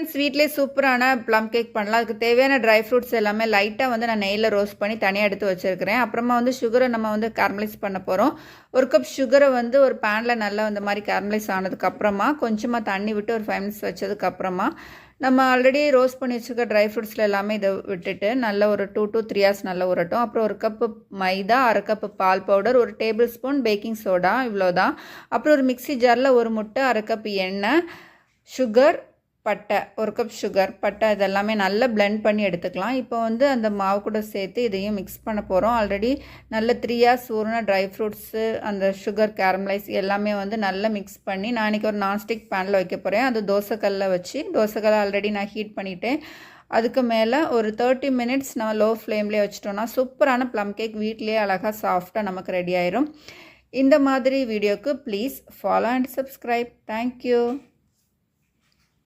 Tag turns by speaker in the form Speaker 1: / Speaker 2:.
Speaker 1: Friends, வீட்டிலே சூப்பரான plum cake பண்ணலாம். அதுக்கு தேவையான ட்ரை ஃப்ரூட்ஸ் எல்லாமே லைட்டாக வந்து நான் நெய்யில் ரோஸ்ட் பண்ணி தனியாக எடுத்து வச்சுருக்கிறேன். அப்புறமா வந்து சுகரை நம்ம வந்து கேரமலைஸ் பண்ண போகிறோம். ஒரு கப் சுகரை வந்து ஒரு பேனில் நல்லா இந்த மாதிரி கேரமலைஸ் ஆனதுக்கப்புறமா கொஞ்சமாக தண்ணி விட்டு ஒரு 5 மினிட்ஸ் வச்சதுக்கப்புறமா நம்ம ஆல்ரெடி ரோஸ்ட் பண்ணி வச்சுருக்க ட்ரை ஃப்ரூட்ஸில் எல்லாமே இதை விட்டுட்டு நல்லா ஒரு 2 to 3 ஹவர்ஸ் நல்லா உரட்டும். அப்புறம் ஒரு கப்பு மைதா, அரை கப்பு பால் பவுடர், ஒரு டேபிள் ஸ்பூன் பேக்கிங் சோடா, இவ்வளோதான். அப்புறம் ஒரு மிக்ஸி ஜாரில் ஒரு முட்டை, அரை கப் எண்ணெய், சுகர், பட்டை, ஒரு கப் சுகர், பட்டை இதெல்லாமே நல்லா பிளெண்ட் பண்ணி எடுத்துக்கலாம். இப்போ வந்து அந்த மாவு கூட சேர்த்து இதையும் மிக்ஸ் பண்ண போகிறோம். ஆல்ரெடி நல்ல 3 ஹவர்ஸ் ஊறின ட்ரை ஃப்ரூட்ஸு, அந்த சுகர் கேரமலைஸ் எல்லாமே வந்து நல்லா மிக்ஸ் பண்ணி நான் இன்றைக்கி ஒரு நான்ஸ்டிக் பேனில் வைக்க போகிறேன். அது தோசைக்கல்லில் வச்சு, தோசைக்கல்லை ஆல்ரெடி நான் ஹீட் பண்ணிவிட்டேன். அதுக்கு மேலே ஒரு 30 மினிட்ஸ் நம்ம லோ ஃப்ளேம்லேயே வச்சிட்டோன்னா சூப்பரான ப்ளம் கேக் வீட்லேயே அழகாக சாஃப்டாக நமக்கு ரெடி ஆயிரும். இந்த மாதிரி வீடியோக்கு please follow and subscribe. Thank you.